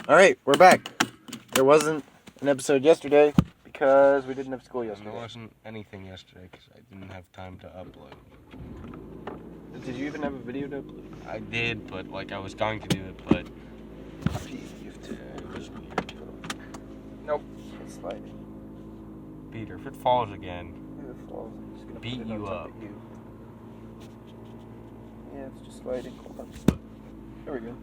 Alright, we're back. There wasn't an episode yesterday because we didn't have school yesterday. There wasn't anything yesterday because I didn't have time to upload. Did you even have a video to upload? I did, but I was going to do it, but It was weird. Nope, it's sliding. Peter, if it falls again, If it falls, I'm just gonna beat put it you on top up. of you. Yeah, it's just sliding. Hold on. There we go.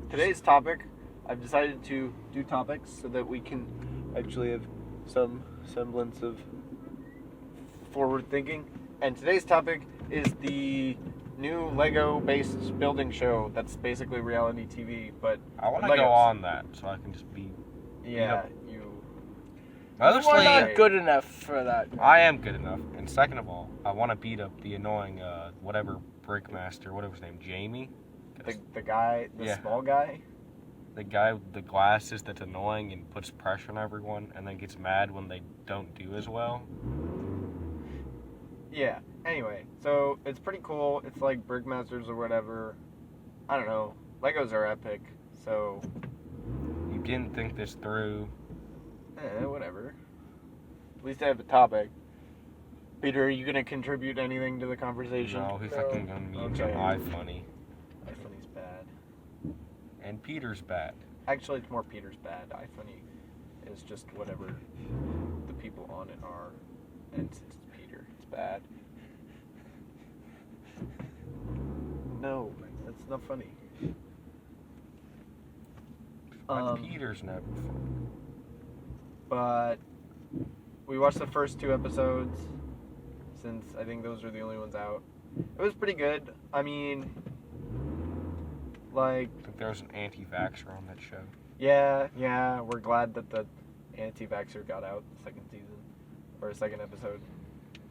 Today's topic, I've decided to do topics so that we can actually have some semblance of forward thinking. And today's topic is the new Lego-based building show that's basically reality TV, but I want to Legos. go on that so I can just be. Yeah, Mostly, We're not good enough for that. I am good enough. And second of all, I want to beat up the annoying whatever Brickmaster, whatever his name, Jamie. the guy, the Yeah. small guy. The guy with the glasses that's annoying and puts pressure on everyone and then gets mad when they don't do as well. Yeah. Anyway, so it's pretty cool. It's like Brickmasters or whatever. I don't know. Legos are epic, so You didn't think this through. whatever. At least I have a topic. Peter, are you gonna contribute anything to the conversation? No, he's No. fucking gonna mean Okay. iFunny. iFunny's bad. And Peter's bad. Actually, it's more Peter's bad. iFunny is just whatever the people on it are, and since it's Peter, it's bad. No, that's not funny. Peter's never funny. But we watched the first 2 episodes, since I think those are the only ones out. It was pretty good. I mean, I think there was an anti-vaxxer on that show. yeah, we're glad that the anti-vaxxer got out the second season, or second episode.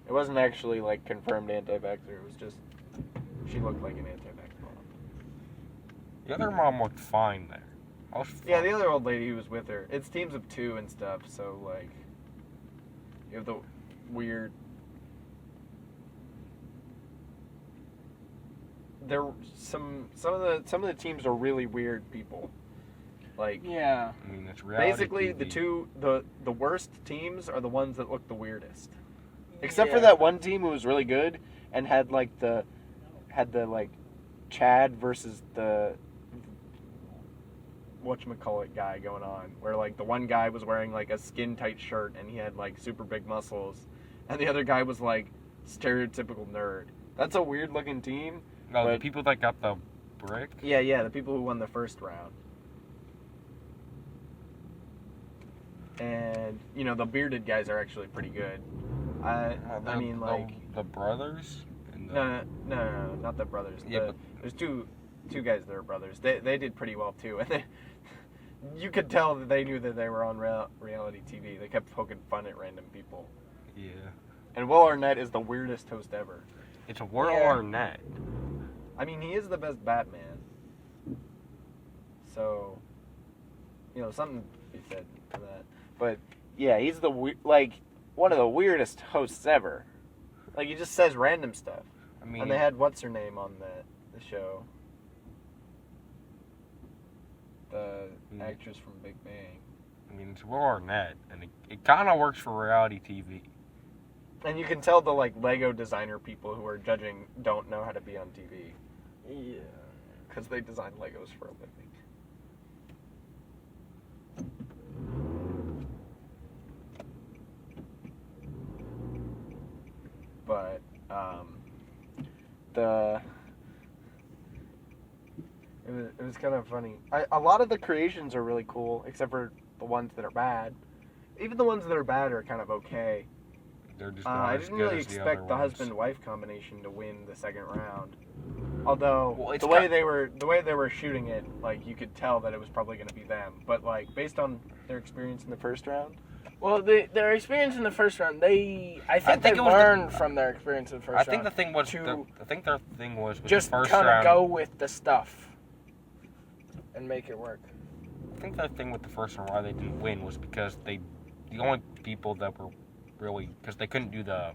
It wasn't actually, confirmed anti-vaxxer, it was just, she looked like an anti-vax mom. The other mom looked fine there. I was Yeah, fine. the other old lady who was with her. It's teams of 2 and stuff, so, you have the weird... Some of the teams are really weird people. Yeah. I mean, it's reality Basically, TV. the worst teams are the ones that look the weirdest. Except for that one team who was really good and had the Chad versus the whatchamacallit guy going on, where the one guy was wearing a skin tight shirt and he had super big muscles, and the other guy was stereotypical nerd. That's a weird looking team. No, the but- people that got the brick. Yeah, the people who won the first round. And the bearded guys are actually pretty good. The brothers. And the, No, not the brothers. Yeah, There's two guys that are brothers. They did pretty well too, and you could tell that they knew that they were on reality TV. They kept poking fun at random people. Yeah. And Will Arnett is the weirdest host ever. It's a Will Yeah. Arnett. I mean, he is the best Batman. So, something to be said for that. But yeah, he's one of the weirdest hosts ever. He just says random stuff. I mean, And they had what's her name on the show. The actress from Big Bang. it's Will Arnett, and it kind of works for reality TV. And you can tell the Lego designer people who are judging don't know how to be on TV. Yeah. Because they design Legos for a living. But it was kind of funny. A lot of the creations are really cool, except for the ones that are bad. Even the ones that are bad are kind of okay. They're just not I as didn't good really as the expect other the ones. husband-wife combination to win the second round. Although Well, it's the way they were shooting it, you could tell that it was probably going to be them. But based on their experience in the first round, Well, their experience in the first round, I think think they it was learned from their experience in the first I think round. the thing was. to I think their thing was with just the first kind of round. go with the stuff and make it work. I think the thing with the first round why they didn't win was because the only people that were really because they couldn't do the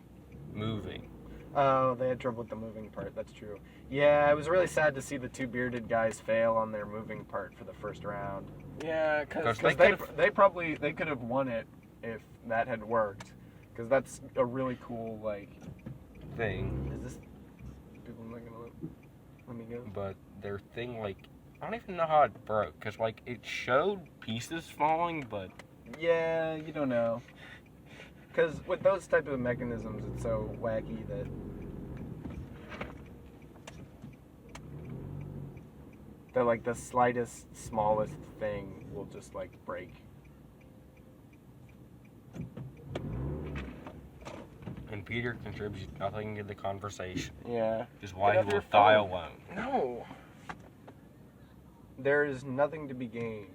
moving. Oh, they had trouble with the moving part. That's true. Yeah, it was really sad to see the two bearded guys fail on their moving part for the first round. Yeah, because They could have won it if that had worked. Because that's a really cool thing. Is this people not gonna let me go? But their thing, like, I don't even know how it broke, because, like, it showed pieces falling, but... Yeah, you don't know. Because with those type of mechanisms, it's so wacky that like the slightest, smallest thing will just like break. And Peter contributes nothing to the conversation. Yeah. Which is why Get he off will your die phone. alone. No. There is nothing to be gained.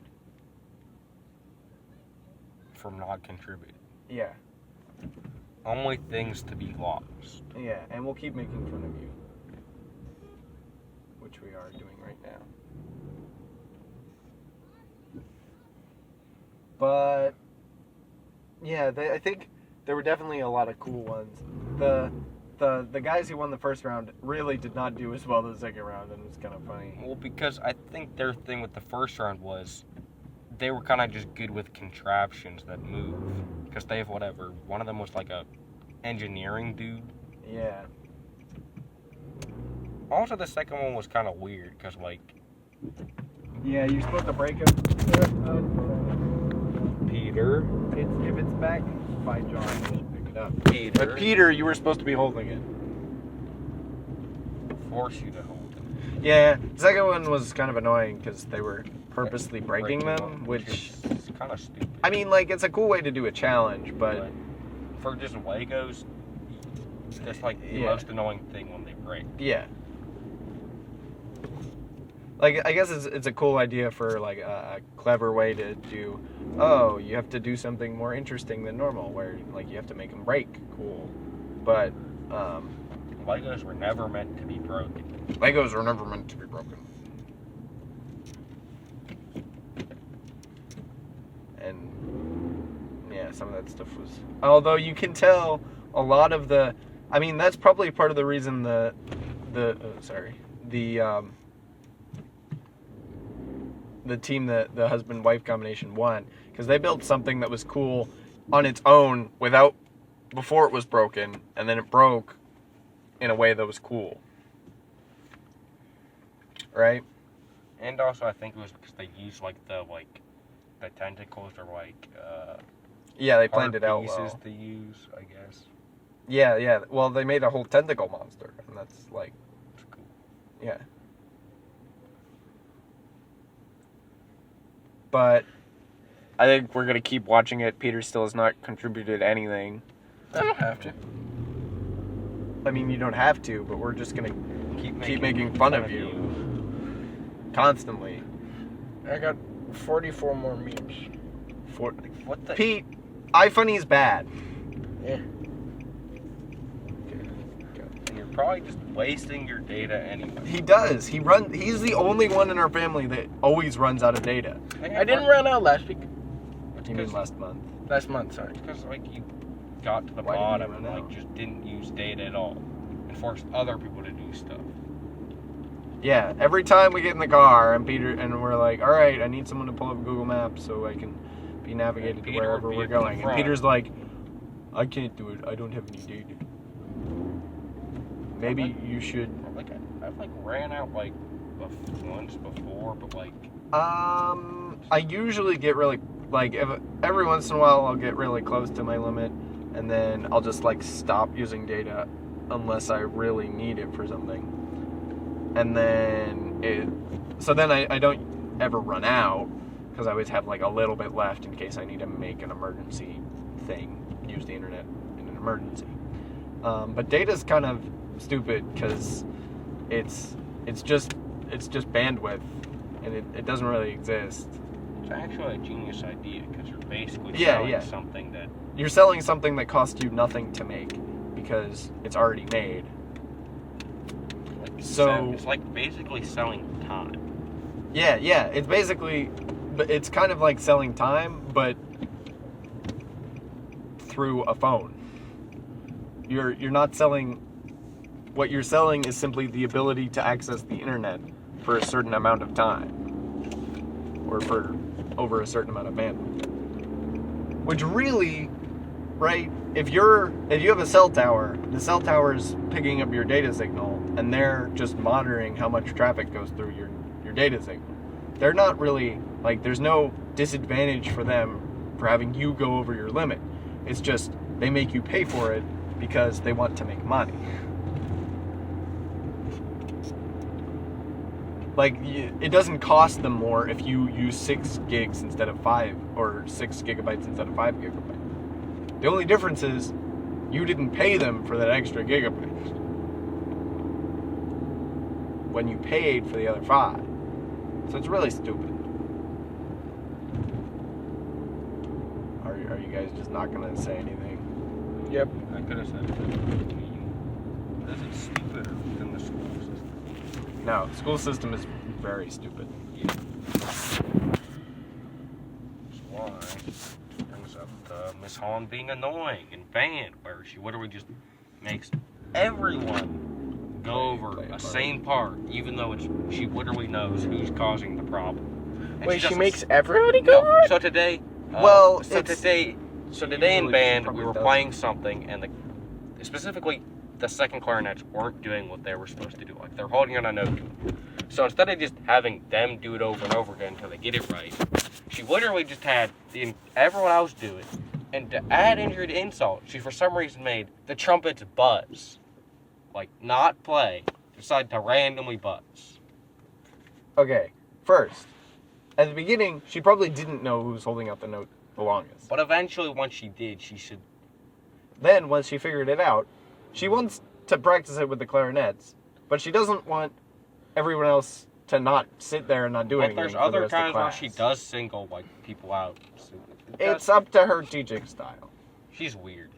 From not contributing. Yeah. Only things to be lost. Yeah, and we'll keep making fun of you. Which we are doing right now. But yeah, I think there were definitely a lot of cool ones. The guys who won the first round really did not do as well the second round, and it was kind of funny. Well, because I think their thing with the first round was they were kind of just good with contraptions that move. Because they have whatever. One of them was like a engineering dude. Yeah. Also, the second one was kind of weird because, like... Yeah, you're supposed to break them. Peter. If it's back by John, you should pick it up. Peter. But Peter, you were supposed to be holding it. Force you to hold it. Yeah, the second one was kind of annoying because they were purposely breaking them, which... is kind of stupid. I mean, like, it's a cool way to do a challenge, but... For just Legos, that's like the most annoying thing when they break. Yeah. Like, I guess it's a cool idea for, like, a clever way to do... Oh, you have to do something more interesting than normal, where, like, you have to make them break. Cool. But, Legos were never meant to be broken. Legos were never meant to be broken. And yeah, some of that stuff was... Although you can tell a lot of the... I mean, that's probably part of the reason the team that the husband-wife combination won. Because they built something that was cool on its own before it was broken, and then it broke in a way that was cool. Right? And also, I think it was because they used the tentacles or yeah, they planned hard it out pieces well. to use, I guess. Yeah. Well, they made a whole tentacle monster, and that's like, It's cool. yeah. But I think we're gonna keep watching it. Peter still has not contributed anything. I don't have to. I mean, you don't have to, but we're just gonna keep making fun of you constantly. I got 44 more memes. What the? Pete, iFunny's bad. Yeah. And you're probably just wasting your data anyway. He does. He's the only one in our family that always runs out of data. I didn't run out last week. You mean last month? Last month, sorry. Because you got to the Why did you bottom run and out? just didn't use data at all, and forced other people to do stuff. Yeah, every time we get in the car and we're like, all right, I need someone to pull up Google Maps so I can be navigated to Peter wherever would be we're at the going. And front. Peter's like, I can't do it. I don't have any data. Maybe you should. I've ran out once before, but I usually get really every once in a while I'll get really close to my limit, and then I'll just stop using data unless I really need it for something. And then I don't ever run out because I always have a little bit left in case I need to make an emergency thing, use the internet in an emergency. But data's kind of stupid because it's just bandwidth, and it doesn't really exist. it's actually a genius idea because you're basically Yeah, selling something that You're selling something that costs you nothing to make because it's already made. So it's basically selling time. yeah, it's basically, but it's kind of like selling time, but through a phone. You're not selling what you're selling is simply the ability to access the internet for a certain amount of time, or for over a certain amount of bandwidth. Which really, right? If you have a cell tower, the cell tower is picking up your data signal, and they're just monitoring how much traffic goes through your data signal. They're not really, like, there's no disadvantage for them for having you go over your limit. It's just they make you pay for it because they want to make money. Like, it doesn't cost them more if you use 6 gigs instead of 5, or 6 gigabytes instead of 5 gigabytes. The only difference is you didn't pay them for that extra gigabyte when you paid for the other 5. So it's really stupid. Are you guys just not gonna say anything? Yep. I could have said it. Is it stupider than the school system? No, the school system is very stupid. Yeah. That's why it brings up Miss Hahn being annoying and banned, where she literally just makes everyone go over a same part, even though she literally knows who's causing the problem. And Wait, she doesn't makes everybody go over it? So today, today in band we were playing something, and specifically the second clarinets weren't doing what they were supposed to do. Like, they're holding on a note. So instead of just having them do it over and over again until they get it right, she literally just had everyone else do it. And to add injury to insult, she for some reason made the trumpets buzz. Like, not play. Decided to randomly buzz. Okay, first, at the beginning, she probably didn't know who was holding out the note the longest. But eventually, once she did, she should... Then, once she figured it out, she wants to practice it with the clarinets, but she doesn't want everyone else to not sit there and not do anything. But there's for the other rest of times where class. she does single, like, people out. So It's up to her teaching style. She's weird.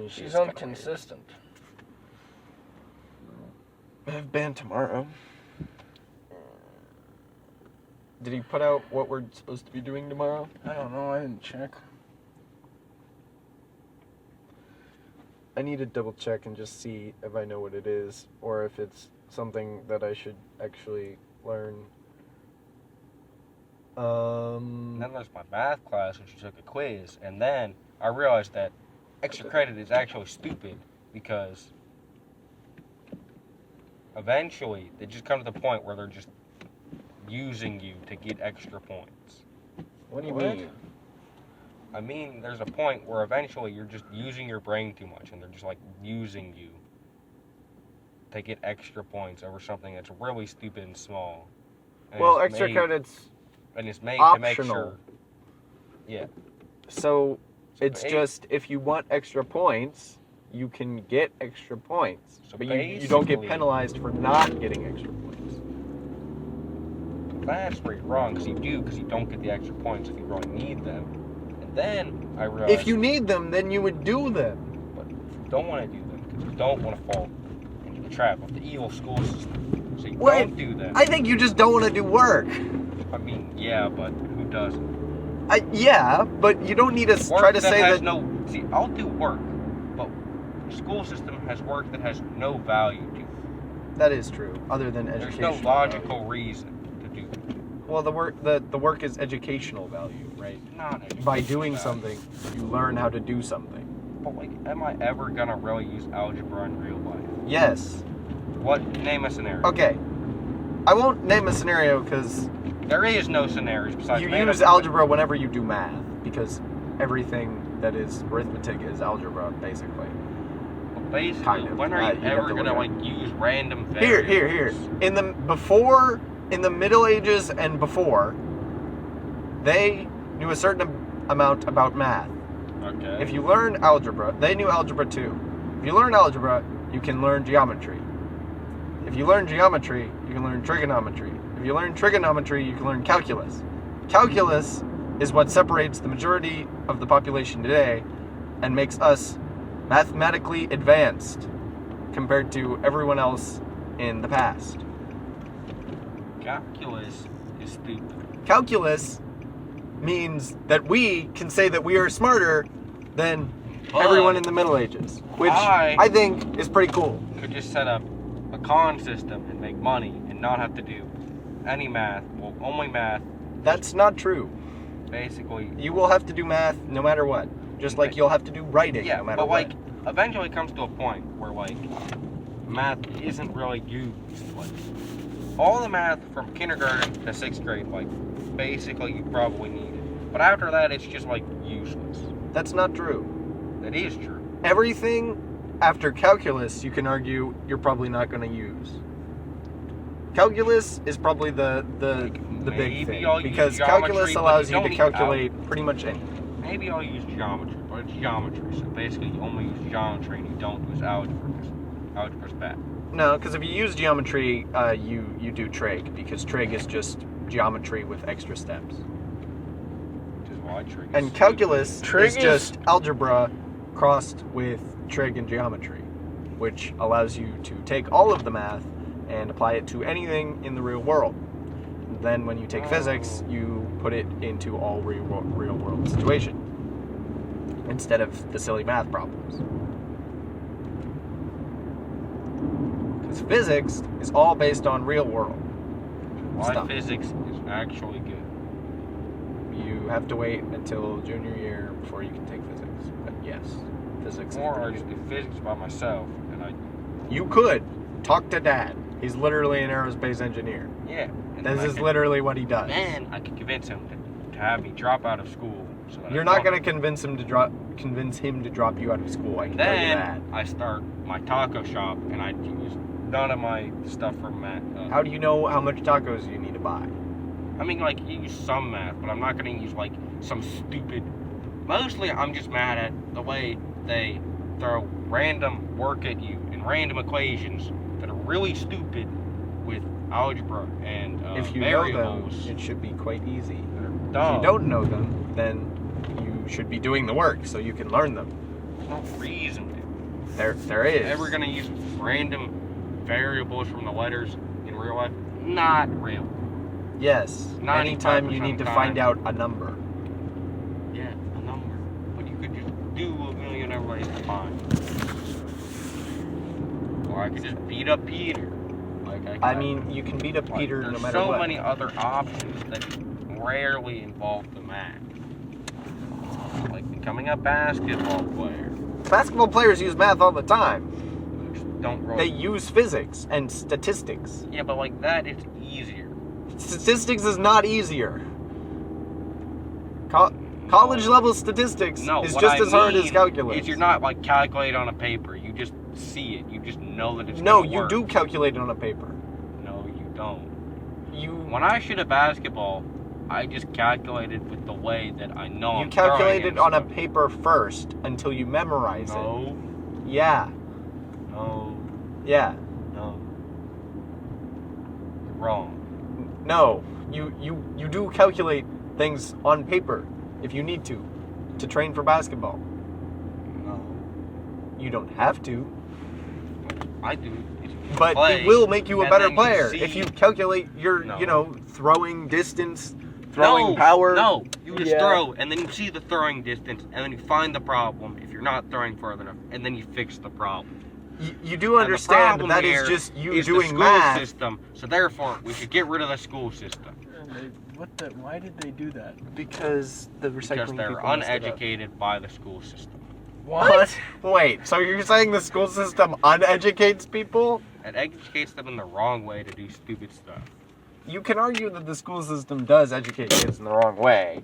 She's inconsistent. I have band tomorrow. Did he put out what we're supposed to be doing tomorrow? I don't know, I didn't check. I need to double check and just see if I know what it is, or if it's something that I should actually learn. And then there's my math class, which she took a quiz, and then I realized that extra credit is actually stupid, because eventually they just come to the point where they're just using you to get extra points. What do you mean? I mean, there's a point where eventually you're just using your brain too much, and they're just, like, using you to get extra points over something that's really stupid and small. And Well, extra credits and it's made optional. to make sure. Yeah. So it's ba- just, if you want extra points, you can get extra points. So But you don't get basically- penalized for not getting extra points. That's where you're wrong, because you don't get the extra points if you really need them. And then I realized, If you need them, then you would do them. but if you don't want to do them, because you don't want to fall into the trap of the evil school system, so you Wait, don't do them. I think you just don't want to do work. I mean, yeah, but who doesn't? Yeah, but you don't need to Work try to say has that... no. See, I'll do work, but the school system has work that has no value to it. That is true, other than There's educational no logical reason to do it. Well, the work is educational value, right? Not educational By doing value. something, you learn how to do something. But, like, am I ever gonna really use algebra in real life? Yes. What? Name a scenario. Okay. I won't name a scenario because There is no scenarios besides you math. use algebra whenever you do math, because everything that is arithmetic is algebra, basically. Well, basically, kind of. when are you You'd have ever to gonna, look like, at use random Here. variables? In the Middle Ages and before, they knew a certain amount about math. Okay. If you learn algebra, they knew algebra too. If you learn algebra, you can learn geometry. If you learn geometry, you can learn trigonometry. If you learn trigonometry, you can learn calculus. Calculus is what separates the majority of the population today and makes us mathematically advanced compared to everyone else in the past. Calculus is stupid. Calculus means that we can say that we are smarter than everyone in the Middle Ages, which I think is pretty cool. Could just set up a con system and make money and not have to do any math. Well, only math. That's not true. Basically, you will have to do math no matter what. Just like you'll have to do writing no matter what. Like, eventually it comes to a point where, like, math isn't really used. Like, all the math from kindergarten to 6th grade, like, basically you probably need it. But after that, it's just, like, useless. That's not true. That is true. Everything after calculus, you can argue, you're probably not going to use. Calculus is probably the big thing. Because calculus allows you to calculate pretty much anything. Maybe I'll use geometry, but it's geometry. So basically, you only use geometry and you don't use algebra. Algebra's bad. No, because if you use geometry, you do trig, because trig is just geometry with extra steps. Which is why trig is and calculus is just algebra crossed with trig and geometry, which allows you to take all of the math and apply it to anything in the real world. Then when you take physics, you put it into all real world situation instead of the silly math problems. Because physics is all based on real world stuff. Physics is actually good. You have to wait until junior year before you can take physics. But yes, physics. Or I just do physics by myself, and You could talk to Dad. He's literally an aerospace engineer. Yeah. This is literally what he does. Then I could convince him to have me drop out of school. So that You're not going to convince him to drop you out of school. I can tell you that. I start my taco shop, and I use none of my stuff from math. How do you know how much tacos you need to buy? I mean, like, you use some math, but I'm not going to use, like, some stupid... Mostly, I'm just mad at the way they throw random work at you and random equations that are really stupid with algebra and if you variables. know them, it should be quite easy. Dumb. If you don't know them, then you should be doing the work so you can learn them. There's no reason to. There is. Ever going to use random variables from the letters in real life? Not real. Yes. Anytime you need to find out a number. Yeah, a number. But you could just do a million other ways to find. Or I could just beat up Peter. I mean, you can beat up Peter no matter what. There's so many other options that rarely involve the math. Like becoming a basketball player. Basketball players use math all the time. Don't really. They use physics and statistics. Yeah, but like that, it's easier. Statistics is not easier. College level statistics is just as hard as calculus. You're not like calculate on a paper. You just see it. You just know that it's No, gonna you work. do calculate it on a paper. No, you don't. When When I shoot a basketball, I just calculate it with the way that I know you calculate it on a paper first until you memorize No. it. Yeah. No. Yeah. No. You're wrong. No. You do calculate things on paper if you need to train for basketball. No. You don't have to. I do. But it will make you a better player see- if you calculate your, No. throwing distance, throwing power. No, you just throw, and then you see the throwing distance, and then you find the problem if you're not throwing far enough, and then you fix the problem. You do understand that is just you doing math. System, so therefore, we should get rid of the school system. Why did they do that? Because the recycling Because they're people messed it up. uneducated by the school system. What? Wait, so you're saying the school system uneducates people? It educates them in the wrong way to do stupid stuff. You can argue that the school system does educate kids in the wrong way,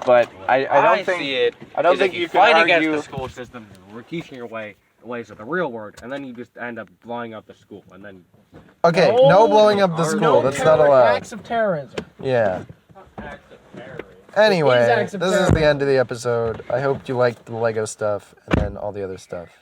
but I don't think you can fight argue against the school system. We're teaching your way the ways of the real world, and then you just end up blowing up the school, and then. Okay, no blowing up the school. That's not allowed. Acts of terrorism. Yeah. Acts of terrorism. Anyway, acts of this is terrorism. the end of the episode. I hope you liked the Lego stuff and then all the other stuff.